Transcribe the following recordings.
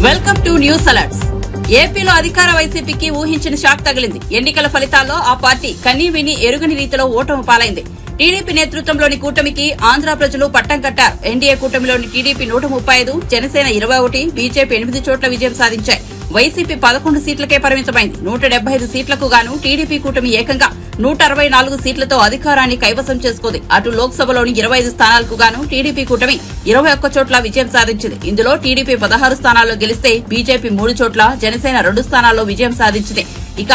Welcome to news alerts. ఏపీలో అధికార వైసీపీకి ఊహించిన షాక్ తగిలింది. ఎన్నికల ఫలితాల్లో ఆ పార్టీ కన్నీ విని ఎరుగని రీతిలో ఓటమి పాలైంది. టీడీపీ నేతృత్వంలోని కూటమికి ఆంధ్ర ప్రజలు పట్టం కట్టారు. ఎన్డీఏ కూటమిలోని టీడీపీ 135, జనసేన 21, బీజేపీ 8 చోట్ల విజయం సాధించాయి. వైసీపీ 11 సీట్లకే పరిమితమైంది. 175 సీట్లకు గాను టీడీపీ కూటమి ఏకంగా 164 సీట్లతో అధికారాన్ని కైవసం చేసుకుంది. అటు లోక్సభలోని 25 స్థానాలకు గాను టీడీపీ కూటమి 21 చోట్ల విజయం సాధించింది. ఇందులో టీడీపీ 16 స్థానాల్లో గెలిస్తే బీజేపీ 3 చోట్ల, జనసేన 2 స్థానాల్లో విజయం సాధించింది. ఇక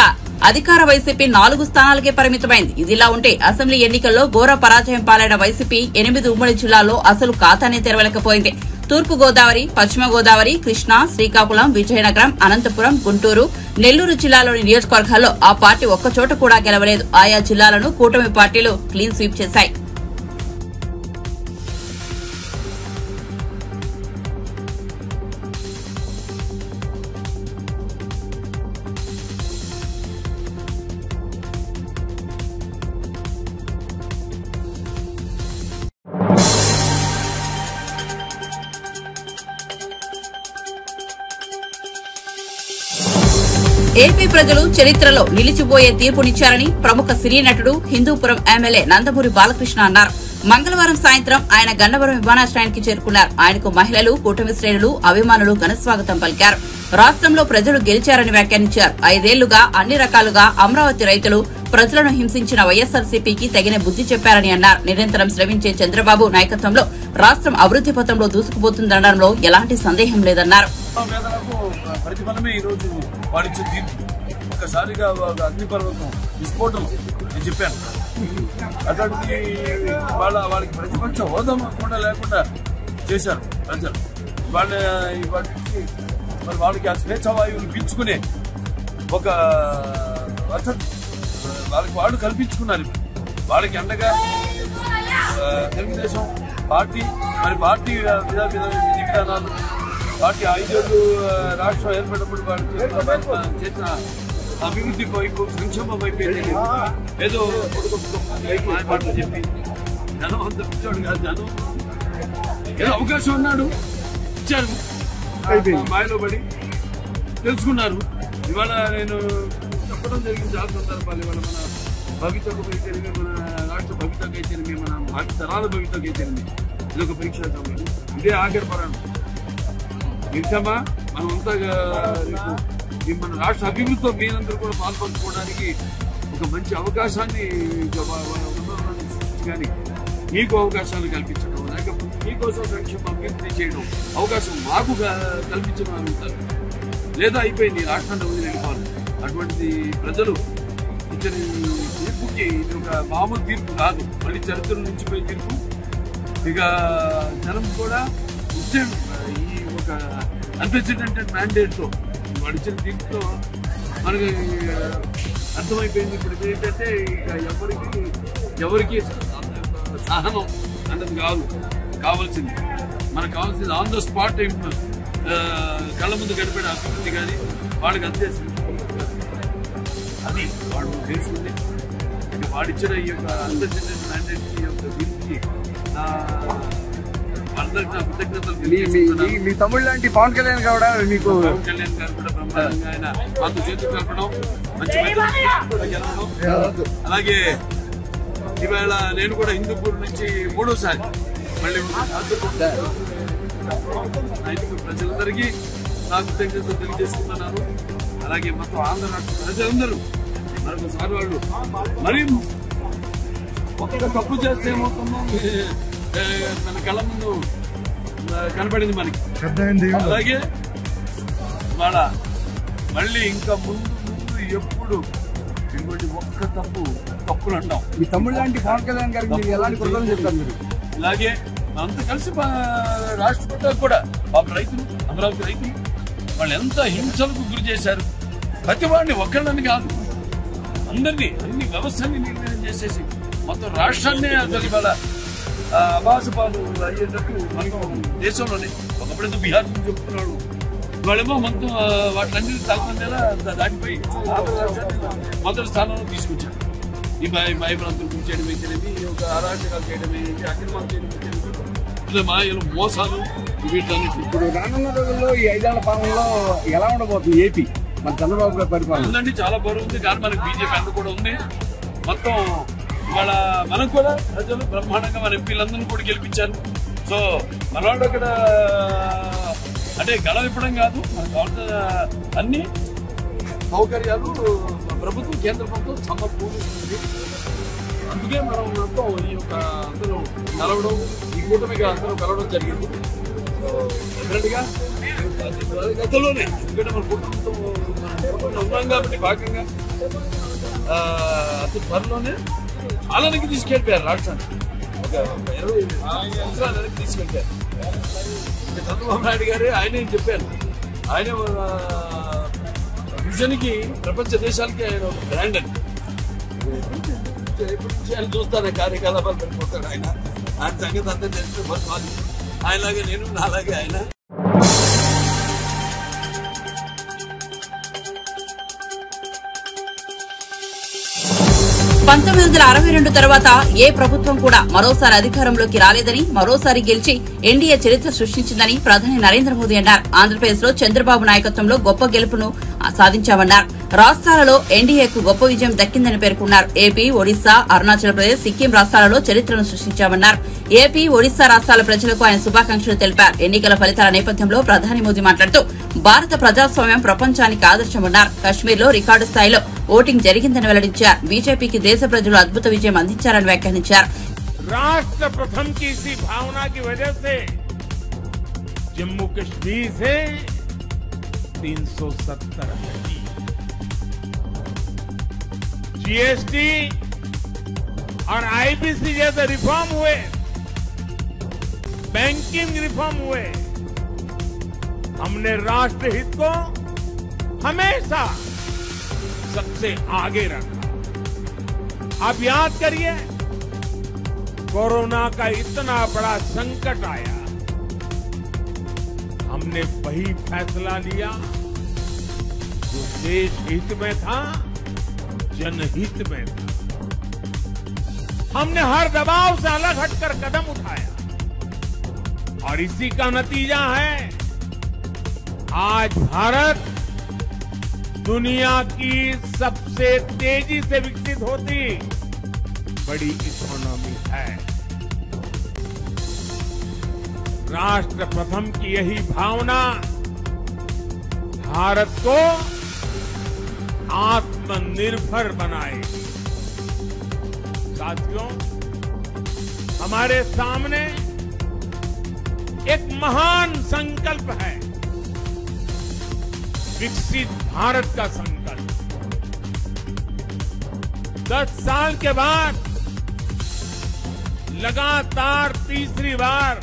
అధికార వైసీపీ 4 స్థానాలకే పరిమితమైంది. ఇదిలా ఉంటే అసెంబ్లీ ఎన్నికల్లో ఘోర పరాజయం పాలైన వైసీపీ 8 ఉమ్మడి జిల్లాల్లో అసలు ఖాతానే తెరవలేకపోయింది. తూర్పు గోదావరి, పశ్చిమ గోదావరి, కృష్ణా, శ్రీకాకుళం, విజయనగరం, అనంతపురం, గుంటూరు, నెల్లూరు జిల్లాలోని నియోజకవర్గాల్లో ఆ పార్టీ ఒక్కచోట కూడా గెలవలేదు. ఆయా జిల్లాలను కూటమి పార్టీలు క్లీన్ స్వీప్ చేశాయి. ఏపీ ప్రజలు చరిత్రలో నిలిచిపోయే తీర్పునిచ్చారని ప్రముఖ సినీ నటుడు, హిందూపురం ఎమ్మెల్యే నందమూరి బాలకృష్ణ అన్నారు. మంగళవారం సాయంత్రం ఆయన గన్నవరం విమానాశ్రయానికి చేరుకున్నారు. ఆయనకు మహిళలు, కూటమి శ్రేణులు, అభిమానులు ఘనస్వాగతం పలికారు. రాష్ట్రంలో ప్రజలు గెలిచారని వ్యాఖ్యానించారు. 5 ఏళ్లుగా అన్ని రకాలుగా అమరావతి రైతులు ప్రజలను హింసించిన వైఎస్సార్సీపీకి తగిన బుద్ది చెప్పారని అన్నారు. నిరంతరం శ్రమించే చంద్రబాబు నాయకత్వంలో రాష్ట్రం అభివృద్ది పథంలో దూసుకుపోతుందనడంలో ఎలాంటి సందేహం లేదన్నారు. ప్రతిఫలమే ఈ రోజు వాడిచ్చే తీర్పు. ఒక్కసారిగా అగ్నిపర్వతం విస్ఫోటనం నేను చెప్పాను. అటువంటి వాళ్ళకి ప్రతిపక్ష హోదా కూడా లేకుండా చేశారు ప్రజలు. వాటికి మరి వాళ్ళకి ఆ స్వేచ్ఛావాయువుని పీల్చుకునే ఒక వసతి వాళ్ళు కల్పించుకున్నారు. వాళ్ళకి అండగా తెలుగుదేశం పార్టీ, మరి పార్టీ విధానాలు, పార్టీ 5 ఏళ్లు రాష్ట్రం ఏర్పడినప్పుడు వాళ్ళు చేసిన అభివృద్ధి వైపు, సంక్షేమం వైపు ఏదో మాయమాటలు చెప్పి జనం అంత పిచ్చాడు కాదు. జనం ఏదో అవకాశం ఉన్నాడు, ఇచ్చారు, మాయలో పడి తెలుసుకున్నారు. ఇవాళ నేను చెప్పడం జరిగింది చాలా సందర్భాలు. ఇవాళ మన భవితకు అయితేనేమి, మన రాష్ట్ర భవితకు అయితేనేమి, మన భావితరాల భవితకు అయితేనేమి, ఇది ఒక పరీక్షా సమయం. ఇదే ఆఖరి పరాణం. నిజమా మనమంతా మన రాష్ట్ర అభివృద్ధితో మీరందరూ కూడా పాల్పంచుకోవడానికి ఒక మంచి అవకాశాన్ని కానీ మీకు అవకాశాలు కల్పించడం, లేకపోతే మీకోసం సంక్షేమ అభివృద్ధి చేయడం అవకాశం మాకు కల్పించడం అనుకుంటారు. లేదా అయిపోయింది, రాష్ట్రాన్ని వదిలి వెళ్ళిపోవాలి. అటువంటి ప్రజలు ఇచ్చిన తీర్పుకి ఇది ఒక మామూలు తీర్పు కాదు, మళ్ళీ చరిత్ర నుంచి పోయే తీర్పు. ఇక జనం కూడా ఇచ్చే ఈ ఒక అన్ప్రెసిడెంటెడ్ మ్యాండేట్తో వాడు ఇచ్చిన తీర్పుతో మనకి అర్థమైపోయింది. ఇప్పుడు ఏంటంటే ఇక ఎవరికి సహనం అన్నది కావాల్సింది. మనకు కావాల్సింది ఆన్ ద స్పాట్ కళ్ళ ముందు గడిపే అభివృద్ధి కానీ వాళ్ళకి అందేసింది. అది వాడు తెలుసుకుంది. ఇక వాడిచ్చిన ఈ యొక్క అన్ప్రెసిడెంటెడ్ మ్యాండేట్ యొక్క తీర్పుకి మీ తమ్ముడు లాంటి పవన్ కళ్యాణ్ కూడా మీకు పవన్ కళ్యాణ్ గారు కూడా బ్రహ్మాండంగా ఆయన మాతో చేతులు కలపడం, మంచి అలాగే ఇవాళ నేను కూడా హిందూపూర్ నుంచి 3వసారి మళ్ళీ ప్రజలందరికీ నా కృతజ్ఞతలు తెలియజేసుకుంటున్నాను. అలాగే మొత్తం ఆంధ్ర రాష్ట్ర ప్రజలందరూ మరొకసారి వాళ్ళు మరి ఒక్క తప్పు చేస్తే ఏమవుతుందో మన కళ్ళ ముందు కనబడింది మనకి. అలాగే వాళ్ళ మళ్ళీ ఇంకా ముందు ఎప్పుడు ఇంకోటి ఒక్క తప్పులు అంటాం. మీ తమ్ముడు లాంటి పవన్ కళ్యాణ్ గారికి మీరు ఎలాంటి కృతజ్ఞతలు చెప్తారు? మీరు ఇలాగే అంతా కలిసి రాష్ట్ర కూడా పాప రైతులు, అమరావతి రైతులు వాళ్ళు ఎంత హింసలకు గురి చేశారు. ప్రతి వాడిని ఒక్కళ్ళని కాదు, అందరినీ, అన్ని వ్యవస్థని నిర్ణయం చేసేసి మొత్తం రాష్ట్రాన్నే అసలు ఇవాళ అభాసపాలు అయ్యేటట్టు మనకు దేశంలోనే. ఒకప్పుడైతే బీహార్ నుంచి చెప్తున్నాడు, వాళ్ళేమో మొత్తం వాటిలన్నీ తలపందేలా దాటిపోయి ఆంధ్ర రాష్ట్రాన్ని మొదటి స్థానంలో తీసుకొచ్చారు. ఈ భయభ్రాంతులు చేయడం అయితేనేది, ఒక అరాచకాలు చేయడం ఏంటి, అక్రమాలు చేయడం అయితేనేది, మాయలు, మోసాలు, వీటన్నిటి ఇప్పుడు రానున్న రోజుల్లో ఈ 5 ఏళ్ల పాలనలో ఎలా ఉండబోతుంది ఏపీ మన చంద్రబాబు గారి పరిపాలన? ఉందండి, చాలా బరువు ఉంది. కానీ మనకి బీజేపీ అందు కూడా ఉంది. మొత్తం ఇవాళ మనకు కూడా ప్రజలు బ్రహ్మాండంగా మన ఎంపీలందరినీ కూడా గెలిపించారు. సో మన వాళ్ళు అక్కడ అంటే గళం ఇప్పడం కాదు, మనకు కావాల్సిన అన్ని సౌకర్యాలు ప్రభుత్వం, కేంద్ర ప్రభుత్వం సమకూరుస్తుంది. అందుకే మనం మొత్తం ఈ యొక్క అందరూ కలవడం, ఈ కూటమిగా అందరూ కలవడం జరిగింది. సో డెఫినెట్గా గతంలోనే ఎందుకంటే మన కుటుంబంతో ఉన్నాం కాబట్టి భాగంగా అతి త్వరలోనే చాలా వెనక్కి తీసుకెళ్ళిపోయారు రాష్ట్రాన్ని. ఒక 20 సంవత్సరాల వెనక్కి తీసుకెళ్ళిపోయారు. చంద్రబాబు నాయుడు గారే ఆయనే చెప్పారు. ఆయనే విజన్కి ప్రపంచ దేశాలకి ఆయన ఒక బ్రాండ్ అని. ఎప్పుడు నుంచి ఆయన చూస్తాను కార్యకలాపాలు పెరిగిపోతాడు ఆయన. ఆయన సంగతి అంతా తెలిస్తే బతకాలి. ఆయనలాగే నేను, నాలాగే ఆయన. పంతొమ్మిది 1962 తర్వాత ఏ ప్రభుత్వం కూడా మరోసారి అధికారంలోకి రాలేదని, మరోసారి గెలిచి ఎన్డీఏ చరిత్ర సృష్టించిందని ప్రధాని నరేంద్ర మోదీ అన్నారు. ఆంధ్రప్రదేశ్ లో చంద్రబాబు నాయకత్వంలో గొప్ప గెలుపును సాధించామన్నారు. రాష్ట్రాలలో ఎన్డీఏకు గొప్ప విజయం దక్కిందని పేర్కొన్నారు. ఏపీ, ఒడిశా, అరుణాచల్ ప్రదేశ్, సిక్కిం రాష్ట్రాలలో చరిత్రను సృష్టించామన్నారు. ఏపీ, ఒడిశా రాష్ట్రాల ప్రజలకు ఆయన శుభాకాంక్షలు తెలిపారు. ఎన్నికల ఫలితాల నేపథ్యంలో ప్రధాని మోదీ మాట్లాడుతూ భారత ప్రజాస్వామ్యం ప్రపంచానికి ఆదర్శమన్నారు. కశ్మీర్లో రికార్డు స్థాయిలో ఓటింగ్ జరిగిందని వెల్లడించారు. బీజేపీకి దేశ ప్రజలు అద్భుత విజయం అందించారని వ్యాఖ్యానించారు. राष्ट्र प्रथम की इसी भावना की वजह से जम्मू कश्मीर से 370 हटी, जीएसटी और आईबीसी जैसे रिफॉर्म हुए, बैंकिंग रिफॉर्म हुए। हमने राष्ट्र हित को हमेशा सबसे आगे रखा। आप याद करिए, कोरोना का इतना बड़ा संकट आया, हमने वही फैसला लिया जो देश हित में था, जनहित में था। हमने हर दबाव से अलग हटकर कदम उठाया और इसी का नतीजा है आज भारत दुनिया की सबसे तेजी से विकसित होती बड़ी इकोनॉमी है। राष्ट्र प्रथम की यही भावना भारत को आत्मनिर्भर बनाएगी। साथियों, हमारे सामने एक महान संकल्प है, विकसित भारत का संकल्प। 10 साल के बाद लगातार तीसरी बार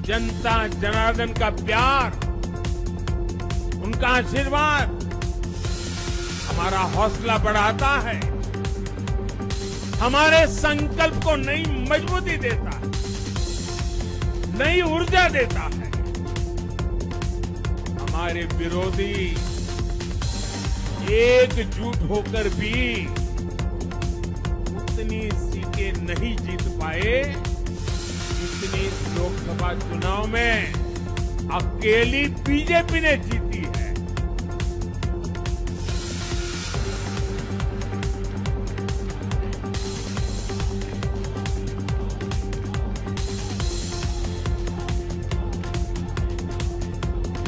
जनता जनार्दन का प्यार, उनका आशीर्वाद हमारा हौसला बढ़ाता है, हमारे संकल्प को नई मजबूती देता है, नई ऊर्जा देता है। हमारे विरोधी एकजुट होकर भी उतनी सीटें नहीं जीत पाए जितनी लोकसभा चुनाव में अकेली बीजेपी ने जीती है।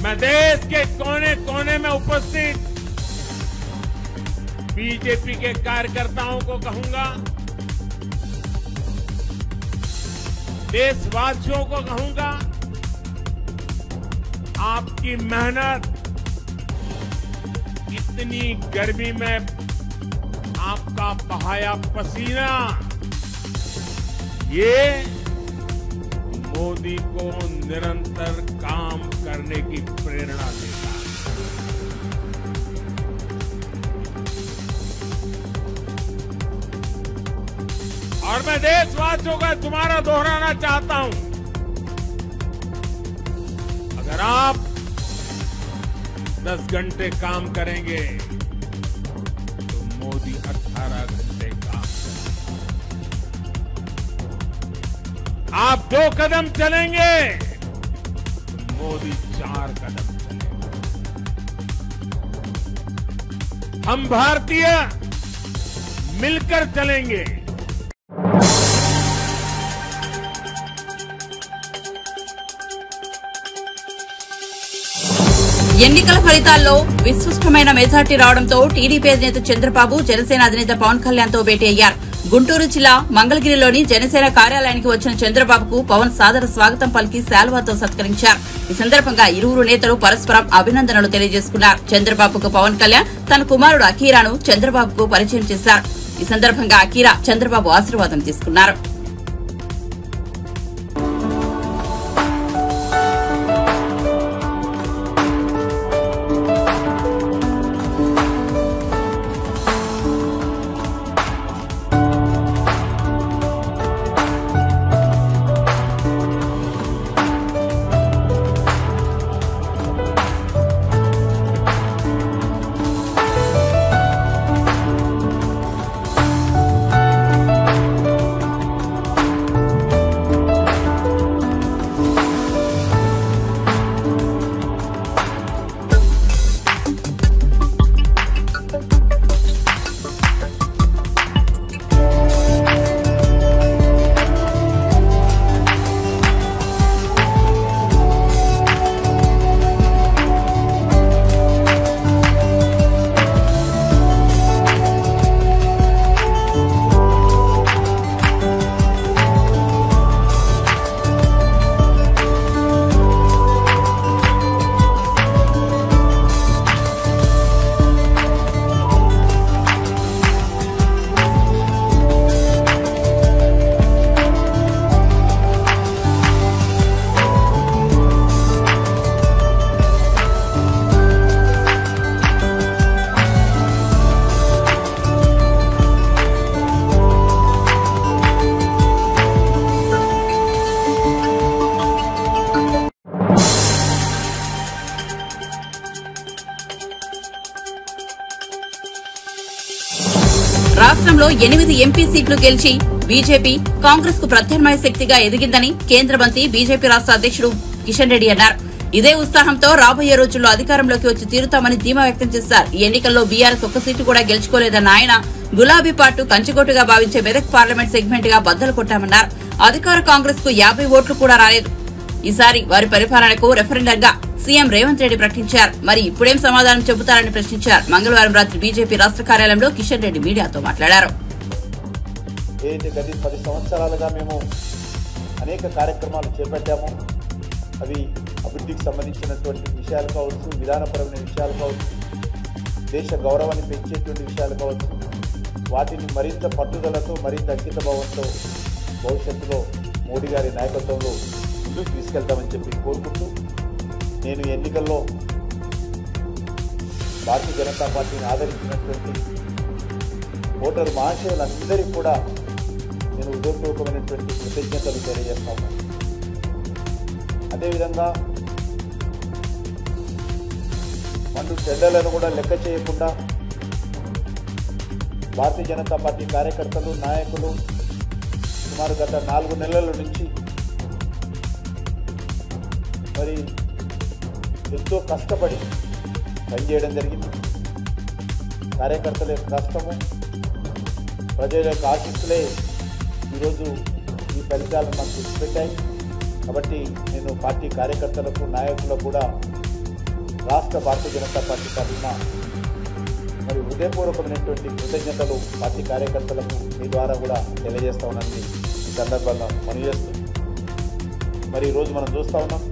मैं देश के कोने कोने में उपस्थित बीजेपी के कार्यकर्ताओं को कहूंगा, देशवासियों को कहूंगा, आपकी मेहनत, इतनी गर्मी में आपका बहाया पसीना, ये मोदी को निरंतर काम करने की प्रेरणा देता है। और मैं देशवासियों का दोबारा दोहराना चाहता हूं, अगर आप 10 घंटे काम करेंगे तो मोदी 18 घंटे काम करेंगे। आप 2 कदम चलेंगे मोदी 4 कदम चलेगा। हम भारतीय मिलकर चलेंगे। ఎన్నికల ఫలితాల్లో విస్పష్టమైన మెజార్టీ రావడంతో టీడీపీ అధినేత చంద్రబాబు జనసేన అధినేత పవన్ కళ్యాణ్ తో భేటీ అయ్యారు. గుంటూరు జిల్లా మంగళగిరిలోని జనసేన కార్యాలయానికి వచ్చిన చంద్రబాబుకు పవన్ సాదర స్వాగతం పలికి శాల్వాతో సత్కరించారు. ఈ సందర్భంగా ఇరువురు నేతలు పరస్పరం అభినందనలు తెలియజేసుకున్నారు. చంద్రబాబుకు పవన్ కళ్యాణ్ తన కుమారుడు అఖీరాను చంద్రబాబుకు పరిచయం చేశారు. ఈ సందర్భంగా అఖీరా చంద్రబాబు ఆశీర్వాదం తీసుకున్నారు. రాష్ట్రంలో 8 ఎంపీ సీట్లు గెలిచి బీజేపీ కాంగ్రెస్ కు ప్రత్యామ్నాయ శక్తిగా ఎదిగిందని కేంద్ర మంత్రి బీజేపీ రాష్ట్ర అధ్యక్షుడు కిషన్ రెడ్డి అన్నారు. ఇదే ఉత్సాహంతో రాబోయే రోజుల్లో అధికారంలోకి వచ్చి తీరుతామని ధీమా వ్యక్తం చేశారు. ఈ ఎన్నికల్లో బీఆర్ఎస్ ఒక్క సీటు కూడా గెలుచుకోలేదన్న ఆయన గులాబీ పార్టీ కంచుకోటుగా భావించే మెదక్ పార్లమెంట్ సెగ్మెంట్ గా బద్దలు కొట్టామన్నారు. అధికార కాంగ్రెస్ కు 50 ఓట్లు కూడా రాలేదు. ఈసారి వారి పరిపాలనకు రెఫరెండంగా సీఎం రేవంత్ రెడ్డి ప్రకటించారు. మరి ఇప్పుడేం సమాధానం చెబుతారని ప్రశ్నించారు. మంగళవారం రాత్రి బీజేపీ రాష్ట్ర కార్యాలయంలో కిషన్ రెడ్డి మీడియాతో మాట్లాడారు. గత 10 సంవత్సరాలుగా మేము అనేక కార్యక్రమాలు చేపట్టాము. అవి అభివృద్ధికి సంబంధించినటువంటి విషయాలు కావచ్చు, విధానపరమైన విషయాలు కావచ్చు, దేశ గౌరవాన్ని పెంచేటువంటి విషయాలు కావచ్చు, వాటిని మరింత పట్టుదలతో మరింత అంకిత భావంతో భవిష్యత్తులో మోడీ గారి నాయకత్వంలో ముందుకు తీసుకెళ్తామని చెప్పి కోరుకుంటూ నేను ఎన్నికల్లో భారతీయ జనతా పార్టీని ఆదరించినటువంటి ఓటరు మహాశయులందరికీ కూడా నేను హృదయపూర్వకమైనటువంటి కృతజ్ఞతలు తెలియజేస్తాను. అదేవిధంగా మండు చెడ్డలను కూడా లెక్క చేయకుండా భారతీయ జనతా పార్టీ కార్యకర్తలు, నాయకులు సుమారు గత 4 నెలల నుంచి మరి ఎంతో కష్టపడి పనిచేయడం జరిగింది. కార్యకర్తల యొక్క కష్టము, ప్రజల యొక్క ఆశీస్సులే ఈరోజు ఈ ఫలితాలను మాకు తెచ్చిపెట్టాయి. కాబట్టి నేను పార్టీ కార్యకర్తలకు, నాయకులకు కూడా రాష్ట్ర భారతీయ జనతా పార్టీ తరఫున మరి హృదయపూర్వకమైనటువంటి కృతజ్ఞతలు పార్టీ కార్యకర్తలకు మీ ద్వారా కూడా తెలియజేస్తా ఉన్నానని ఈ సందర్భంగా పనిచేస్తూ మరి ఈరోజు మనం చూస్తూ ఉన్నాం.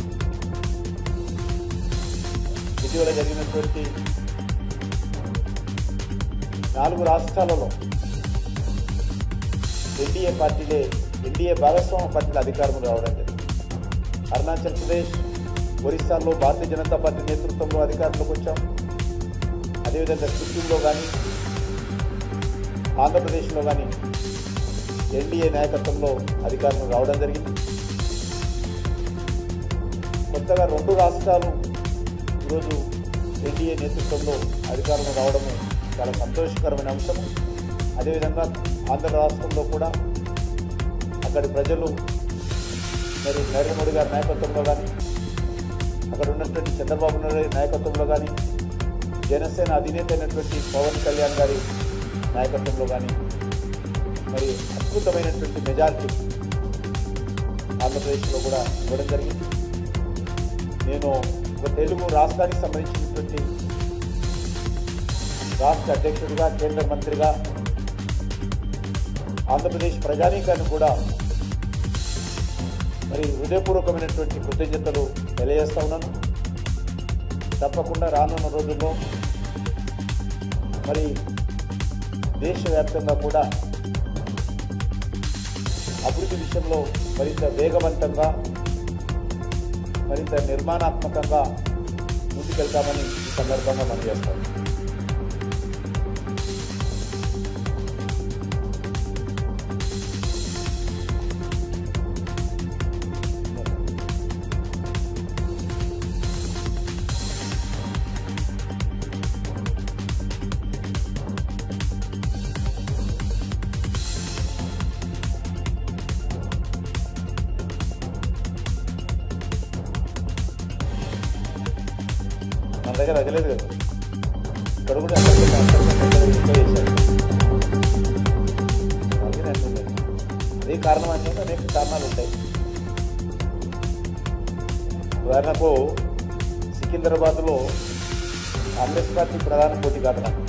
ఇటీవల జరిగినటువంటి 4 రాష్ట్రాలలో ఎన్డీఏ భాగస్వామ్య పార్టీల అధికారంలో రావడం జరిగింది. అరుణాచల్ ప్రదేశ్, ఒరిస్సాలో భారతీయ జనతా పార్టీ నేతృత్వంలో అధికారంలోకి వచ్చాం. అదేవిధంగా సిక్కింలో కానీ, ఆంధ్రప్రదేశ్లో కానీ ఎన్డీఏ నాయకత్వంలో అధికారంలో రావడం జరిగింది. కొత్తగా 2 రాష్ట్రాలు ఈరోజు ఎన్డీఏ నేతృత్వంలో అధికారంలో రావడము చాలా సంతోషకరమైన అంశము. అదేవిధంగా ఆంధ్ర రాష్ట్రంలో కూడా అక్కడి ప్రజలు మరి నరేంద్ర మోడీ గారి నాయకత్వంలో కానీ, అక్కడ ఉన్నటువంటి చంద్రబాబు నాయుడు నాయకత్వంలో కానీ, జనసేన అధినేత అయినటువంటి పవన్ కళ్యాణ్ గారి నాయకత్వంలో కానీ మరి అద్భుతమైనటువంటి మెజారిటీ ఆంధ్రప్రదేశ్లో కూడా ఇవ్వడం జరిగింది. నేను ఒక తెలుగు రాష్ట్రానికి సంబంధించినటువంటి రాష్ట్ర అధ్యక్షుడిగా, కేంద్ర మంత్రిగా ఆంధ్రప్రదేశ్ ప్రజానీకాన్ని కూడా మరి హృదయపూర్వకమైనటువంటి కృతజ్ఞతలు తెలియజేస్తా ఉన్నాను. తప్పకుండా రానున్న రోజుల్లో మరి దేశవ్యాప్తంగా కూడా అభివృద్ధి విషయంలో మరింత వేగవంతంగా, మరింత నిర్మాణాత్మకంగా ముందుకెళ్తామని ఈ సందర్భంగా మనం చేస్తాం. మన దగ్గర తగ్గలేదు కదా, ఇక్కడ కూడా ఎక్కువ చేశారు. అదే కారణం అంటే అనేక కారణాలు ఉంటాయి. ఉదాహరణకు సికింద్రాబాద్లో కాంగ్రెస్ పార్టీ ప్రధాన పోటీ కాదు, నాకు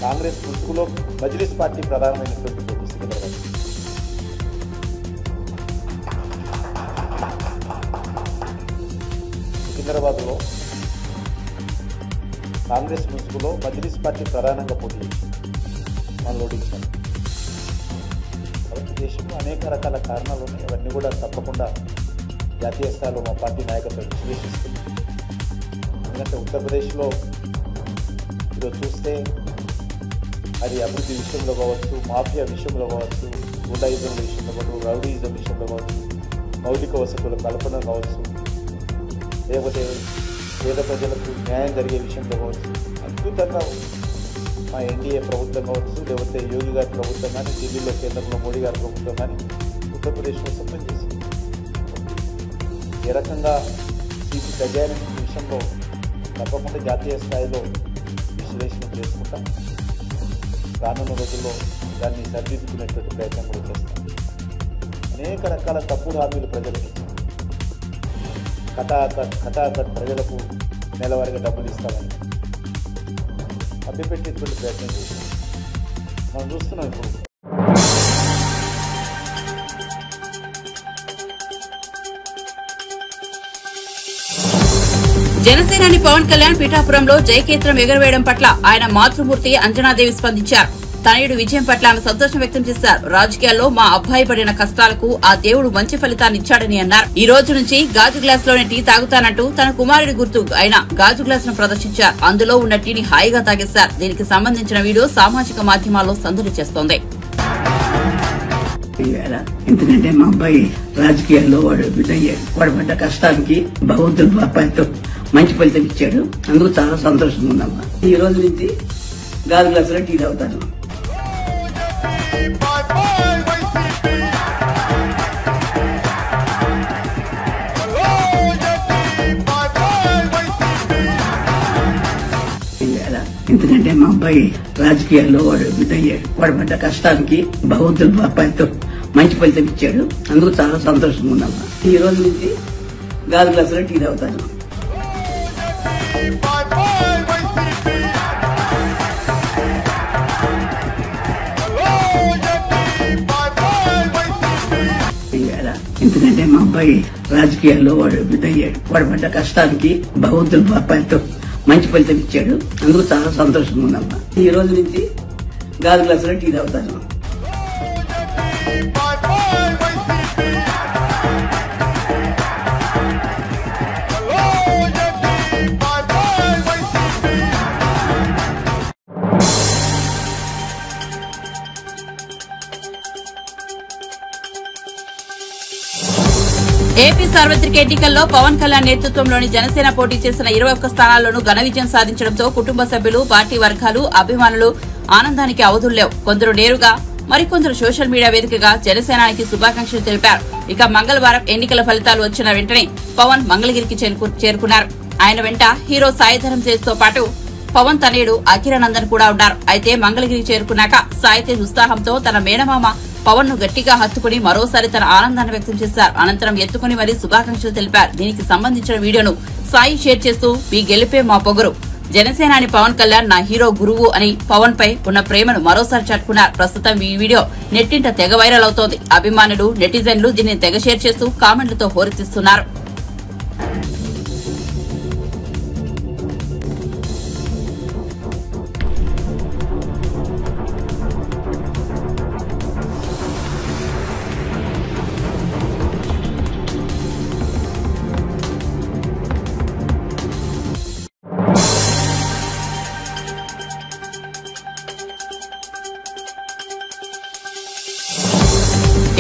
కాంగ్రెస్ ముసుగులో మజ్లిస్ పార్టీ ప్రధానమైనటువంటి పోటీ సికింద్రాబాద్. సికింద్రాబాద్లో కాంగ్రెస్ ముసుగులో మజ్లిస్ పార్టీ ప్రధానంగా పోటీ చేసింది, మనం ఓడించారు. కాబట్టి దేశంలో అనేక రకాల కారణాలు ఉన్నాయి. అవన్నీ కూడా తప్పకుండా జాతీయ స్థాయిలో మా పార్టీ నాయకత్వం విశ్లేషిస్తుంది. ఎందుకంటే ఉత్తరప్రదేశ్లో ఈరోజు చూస్తే అది అభివృద్ధి విషయంలో కావచ్చు, మాఫియా విషయంలో కావచ్చు, గుండాయిజం విషయంలో కావచ్చు, రౌడీయిజం విషయంలో కావచ్చు, మౌలిక వసతుల కల్పన కావచ్చు, లేకపోతే పేద ప్రజలకు న్యాయం జరిగే విషయంలో కావచ్చు, అద్భుతంగా మా ఎన్డీఏ ప్రభుత్వం కావచ్చు, లేకపోతే యోగి గారి ప్రభుత్వం కానీ, ఢిల్లీలో కేంద్రంలో మోడీ గారి ప్రభుత్వం కానీ ఉత్తరప్రదేశ్ కోసం పనిచేసింది. ఏ రకంగా సీట్లు తగ్గాయనే విషయంలో తప్పకుండా జాతీయ స్థాయిలో విశ్లేషణ చేసుకుంటాం. రానున్న రోజుల్లో దాన్ని సరిదిద్దుకునేటువంటి ప్రయత్నం కూడా చేస్తాం. అనేక రకాల తప్పుడు హామీలు ప్రజలకు ఇచ్చాం. కటాకట్ ప్రజలకు నెలవారీగా డబ్బులు ఇస్తామని అభ్యపెట్టేటువంటి ప్రయత్నం చేస్తాం. మనం చూస్తున్నాం ఇప్పుడు. జనసేనాని పవన్ కళ్యాణ్ పిఠాపురంలో జయకేత్రం ఎగురవేయడం పట్ల ఆయన మాతృమూర్తి అంజనాదేవి స్పందించారు. తనయుడు విజయం పట్ల ఆమె సంతోషం వ్యక్తం చేశారు. రాజకీయాల్లో మా అబ్బాయి పడిన కష్టాలకు ఆ దేవుడు మంచి ఫలితాన్ని ఇచ్చాడని అన్నారు. ఈ రోజు నుంచి గాజు గ్లాస్ లోనే టీ తాగుతానంటూ తన కుమారుడి గుర్తు అయిన గాజు గ్లాస్ ను ప్రదర్శించారు. అందులో ఉన్న టీని హాయిగా తాగేశారు. దీనికి సంబంధించిన వీడియో సామాజిక మాధ్యమాల్లో సందడి చేస్తోంది. ఎందుకంటే మా అబ్బాయి రాజకీయాల్లో వాడు బిడ్డయ్యాడు. వాడు పడ్డ కష్టానికి భగవంతుడు మా అబ్బాయితో మంచి ఫలితం ఇచ్చాడు. అందుకు చాలా సంతోషంగా ఉందమ్మా. ఈ రోజు నుంచి గాజు గ్లాసులో టీ తాగుతాను. ఎందుకంటే మా అబ్బాయి రాజకీయాల్లో వాడు బిడ్డయ్యాడు. వాడు పడ్డ కష్టానికి భగవంతుడు మా అబ్బాయితో మంచి ఫలితం ఇచ్చాడు. అందుకు చాలా సంతోషంగా ఉందమ్మా. ఈ రోజు నుంచి గాజు గ్లాసులో టీ తాగుతాను. ఎందుకంటే మా అబ్బాయి రాజకీయాల్లో వాడు బిడ్డయ్యాడు. వాడు పడ్డ కష్టానికి భగవంతుడు మా అబ్బాయితో మంచి ఫలితం ఇచ్చాడు. అందుకు చాలా సంతోషంగా ఉందమ్మా. ఈ రోజు నుంచి గాజు గ్లాసులో టీ తాగుతాను. ఏపీ సార్వత్రిక ఎన్నికల్లో పవన్ కళ్యాణ్ నేతృత్వంలోని జనసేన పోటీ చేసిన 21 స్థానాల్లోనూ ఘన విజయం సాధించడంతో కుటుంబ సభ్యులు, పార్టీ వర్గాలు, అభిమానులు ఆనందానికి అవధుల్లేవు. కొందరు నేరుగా మరికొందరు సోషల్ మీడియా వేదికగా జనసేనానికి శుభాకాంక్షలు తెలిపారు. ఇక మంగళవారం ఎన్నికల ఫలితాలు వచ్చిన వెంటనే పవన్ మంగళగిరికి చేరుకున్నారు. ఆయన వెంట హీరో సాయి ధరమ్ తేజ్తో పాటు పవన్ తనయుడు అఖిరానందన్ కూడా ఉన్నారు. అయితే మంగళగిరి చేరుకున్నాక సాయి తేజ్ ఉత్సాహంతో తన మేనమామ పవన్ ను గట్టిగా హత్తుకుని మరోసారి తన ఆనందాన్ని వ్యక్తం చేశారు. అనంతరం ఎత్తుకుని మరీ శుభాకాంక్షలు తెలిపారు. దీనికి సంబంధించిన వీడియోను సాయి షేర్ చేస్తూ మీ గెలిపే మా పొగరు, జనసేనాని పవన్ కళ్యాణ్ నా హీరో గురువు అని పవన్ పై ఉన్న ప్రేమను మరోసారి చాటుకున్నారు. ప్రస్తుతం ఈ వీడియో నెట్టింట తెగ వైరల్ అవుతోంది. అభిమానులు నెటిజన్లు దీనిని తెగ షేర్ చేస్తూ కామెంట్లతో హోరెత్తిస్తున్నారు.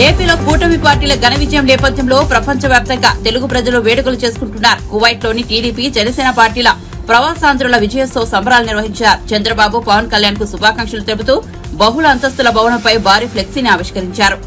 ఏపీలో కూటమి పార్టీల ఘన విజయం నేపథ్యంలో ప్రపంచవ్యాప్తంగా తెలుగు ప్రజలు వేడుకలు చేసుకుంటున్నారు. కువైట్లోని టీడీపీ, జనసేన పార్టీల ప్రవాసాంధ్రుల విజయోత్సవ సంబరాలు నిర్వహించారు. చంద్రబాబు, పవన్ కళ్యాణ్ కు శుభాకాంక్షలు తెలుపుతూ బహుళ అంతస్తుల భవనంపై భారీ ఫ్లెక్సీని ఆవిష్కరించారు.